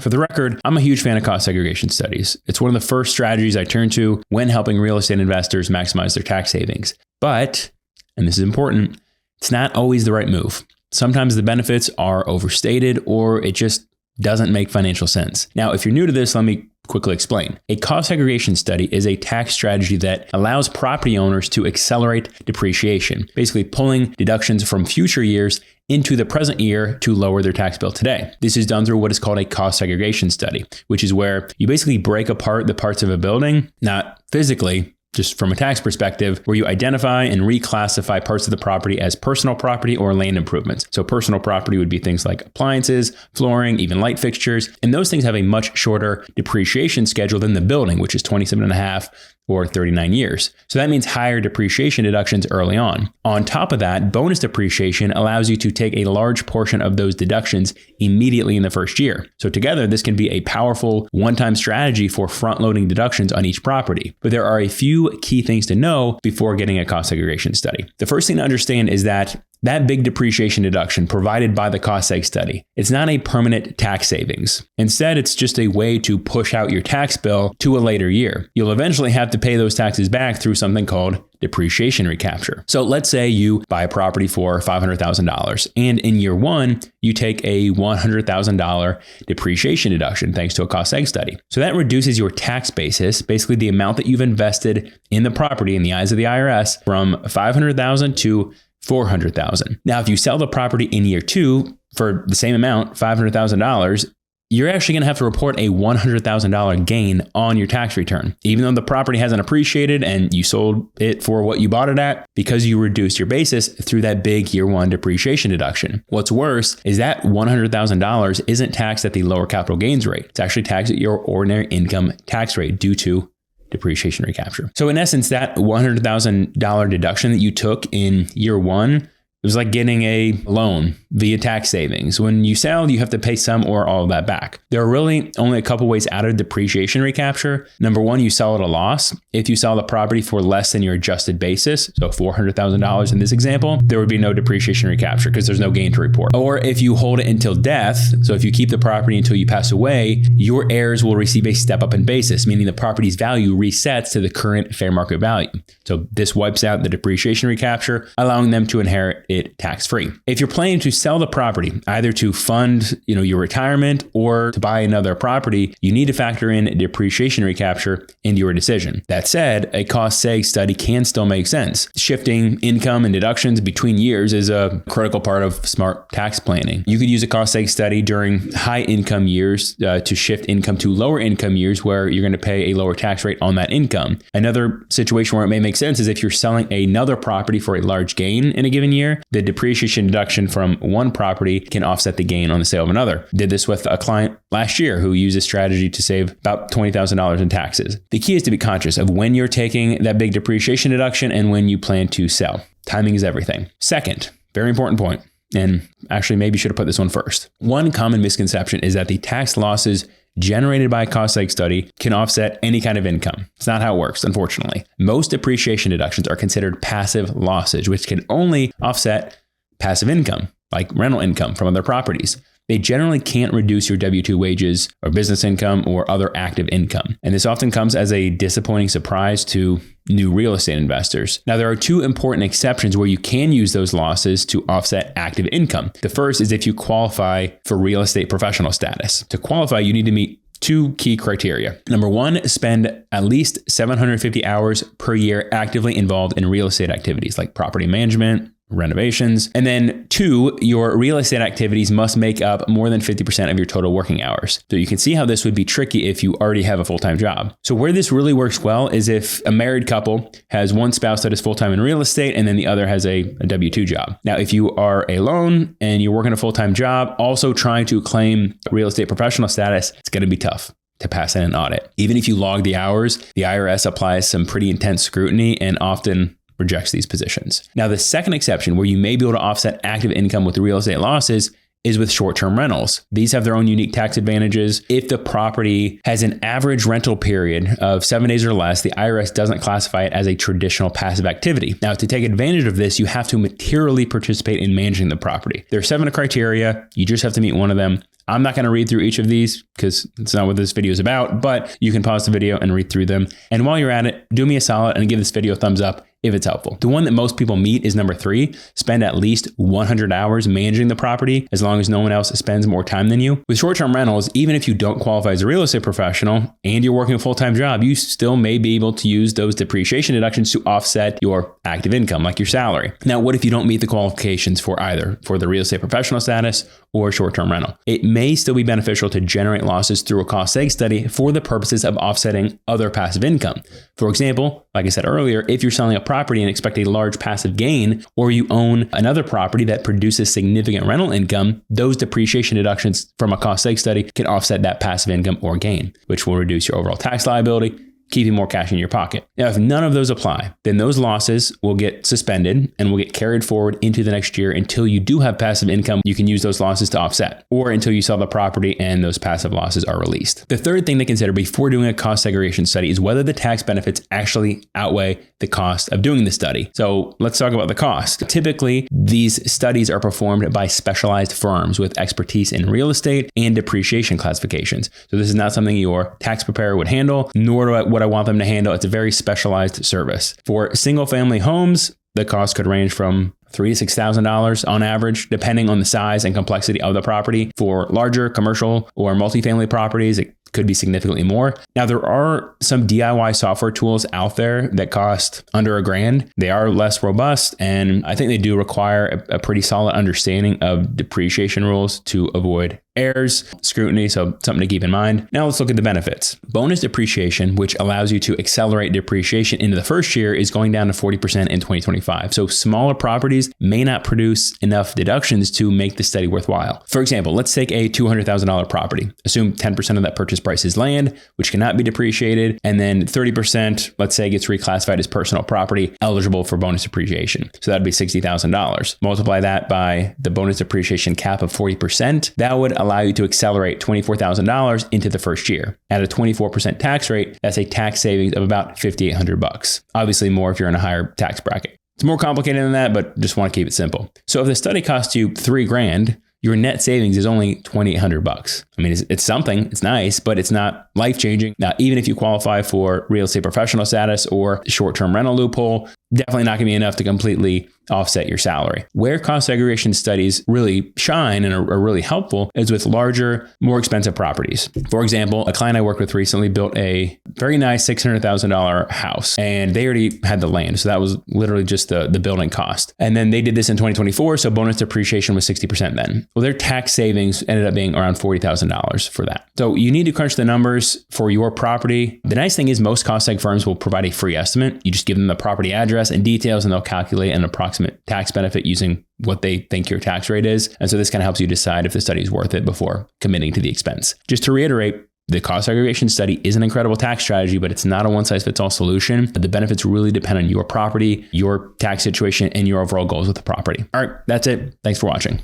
For the record, I'm a huge fan of cost segregation studies. It's one of the first strategies I turn to when helping real estate investors maximize their tax savings. But, and this is important, it's not always the right move. Sometimes the benefits are overstated or it just doesn't make financial sense. Now, if you're new to this, let me quickly explain. A cost segregation study is a tax strategy that allows property owners to accelerate depreciation, basically pulling deductions from future years into the present year to lower their tax bill today. This is done through what is called a cost segregation study, which is where you basically break apart the parts of a building, not physically, just from a tax perspective, where you identify and reclassify parts of the property as personal property or land improvements. So personal property would be things like appliances, flooring, even light fixtures. And those things have a much shorter depreciation schedule than the building, which is 27 and a half or 39 years. So that means higher depreciation deductions early on. On top of that, bonus depreciation allows you to take a large portion of those deductions immediately in the first year. So together, this can be a powerful one-time strategy for front-loading deductions on each property. But there are a few key things to know before getting a cost segregation study. The first thing to understand is that big depreciation deduction provided by the cost seg study, it's not a permanent tax savings. Instead, it's just a way to push out your tax bill to a later year. You'll eventually have to pay those taxes back through something called depreciation recapture. So let's say you buy a property for $500,000 and in year one, you take a $100,000 depreciation deduction thanks to a cost seg study. So that reduces your tax basis, basically the amount that you've invested in the property in the eyes of the IRS, from $500,000 to $400,000. Now, if you sell the property in year two for the same amount, $500,000, you're actually going to have to report a $100,000 gain on your tax return, even though the property hasn't appreciated and you sold it for what you bought it at, because you reduced your basis through that big year one depreciation deduction. What's worse is that $100,000 isn't taxed at the lower capital gains rate. It's actually taxed at your ordinary income tax rate due to depreciation recapture. So in essence, that $100,000 deduction that you took in year one, it was like getting a loan via tax savings. When you sell, you have to pay some or all of that back. There are really only a couple ways out of depreciation recapture. Number one, you sell at a loss. If you sell the property for less than your adjusted basis, so $400,000 in this example, there would be no depreciation recapture because there's no gain to report. Or if you hold it until death, so if you keep the property until you pass away, your heirs will receive a step up in basis, meaning the property's value resets to the current fair market value. So this wipes out the depreciation recapture, allowing them to inherit it tax-free. If you're planning to sell the property, either to fund, your retirement or to buy another property, you need to factor in depreciation recapture into your decision. That said, a cost seg study can still make sense. Shifting income and deductions between years is a critical part of smart tax planning. You could use a cost seg study during high income years to shift income to lower income years where you're going to pay a lower tax rate on that income. Another situation where it may make sense is if you're selling another property for a large gain in a given year, the depreciation deduction from one property can offset the gain on the sale of another. Did this with a client last year who used this strategy to save about $20,000 in taxes. The key is to be conscious of when you're taking that big depreciation deduction and when you plan to sell. Timing is everything. Second, very important point, and actually maybe should have put this one first. One common misconception is that the tax losses generated by a cost seg study can offset any kind of income. It's not how it works, unfortunately. Most depreciation deductions are considered passive losses, which can only offset passive income, like rental income from other properties. They generally can't reduce your W-2 wages or business income or other active income. And this often comes as a disappointing surprise to new real estate investors. Now, there are two important exceptions where you can use those losses to offset active income. The first is if you qualify for real estate professional status. To qualify, you need to meet two key criteria. Number one, spend at least 750 hours per year actively involved in real estate activities like property management, renovations. And then two, your real estate activities must make up more than 50% of your total working hours. So you can see how this would be tricky if you already have a full-time job. So where this really works well is if a married couple has one spouse that is full-time in real estate and then the other has a W-2 job. Now, if you are alone and you're working a full-time job, also trying to claim real estate professional status, it's going to be tough to pass in an audit. Even if you log the hours, the IRS applies some pretty intense scrutiny and often rejects these positions. Now, the second exception where you may be able to offset active income with real estate losses is with short-term rentals. These have their own unique tax advantages. If the property has an average rental period of 7 days or less, the IRS doesn't classify it as a traditional passive activity. Now, to take advantage of this, you have to materially participate in managing the property. There are 7 criteria. You just have to meet one of them. I'm not going to read through each of these because it's not what this video is about, but you can pause the video and read through them. And while you're at it, do me a solid and give this video a thumbs up if it's helpful. The one that most people meet is number 3, spend at least 100 hours managing the property as long as no one else spends more time than you. With short-term rentals, even if you don't qualify as a real estate professional and you're working a full-time job, you still may be able to use those depreciation deductions to offset your active income, like your salary. Now, what if you don't meet the qualifications for either, for the real estate professional status or short-term rental? It may still be beneficial to generate losses through a cost seg study for the purposes of offsetting other passive income. For example, like I said earlier, if you're selling a property and expect a large passive gain, or you own another property that produces significant rental income, those depreciation deductions from a cost seg study can offset that passive income or gain, which will reduce your overall tax liability, keeping more cash in your pocket. Now, if none of those apply, then those losses will get suspended and will get carried forward into the next year until you do have passive income you can use those losses to offset, or until you sell the property and those passive losses are released. The third thing to consider before doing a cost segregation study is whether the tax benefits actually outweigh the cost of doing the study. So let's talk about the cost. Typically, these studies are performed by specialized firms with expertise in real estate and depreciation classifications. So this is not something your tax preparer would handle, nor would I want them to handle. It's a very specialized service. For single family homes, the cost could range from $3,000 to $6,000 on average, depending on the size and complexity of the property. For larger commercial or multifamily properties, it could be significantly more. Now, there are some DIY software tools out there that cost under $1,000. They are less robust, and I think they do require a pretty solid understanding of depreciation rules to avoid errors, scrutiny, so something to keep in mind. Now let's look at the benefits. Bonus depreciation, which allows you to accelerate depreciation into the first year, is going down to 40% in 2025. So smaller properties may not produce enough deductions to make the study worthwhile. For example, let's take a $200,000 property. Assume 10% of that purchase price is land, which cannot be depreciated, and then 30%, let's say, gets reclassified as personal property, eligible for bonus depreciation. So that'd be $60,000. Multiply that by the bonus depreciation cap of 40%. That would allow you to accelerate $24,000 into the first year. At a 24% tax rate, that's a tax savings of about $5,800. Obviously more if you're in a higher tax bracket. It's more complicated than that, but just want to keep it simple. So if the study costs you $3,000, your net savings is only $2,800. I mean, it's something, it's nice, but it's not life-changing. Now, even if you qualify for real estate professional status or short-term rental loophole, definitely not going to be enough to completely offset your salary. Where cost segregation studies really shine and are really helpful is with larger, more expensive properties. For example, a client I worked with recently built a very nice $600,000 house, and they already had the land. So that was literally just the building cost. And then they did this in 2024. So bonus depreciation was 60% then. Well, their tax savings ended up being around $40,000 for that. So you need to crunch the numbers for your property. The nice thing is most cost seg firms will provide a free estimate. You just give them the property address and details, and they'll calculate an approximate tax benefit using what they think your tax rate is. And so this kind of helps you decide if the study is worth it before committing to the expense. Just to reiterate, the cost segregation study is an incredible tax strategy, but it's not a one-size-fits-all solution. The benefits really depend on your property, your tax situation, and your overall goals with the property. All right, that's it. Thanks for watching.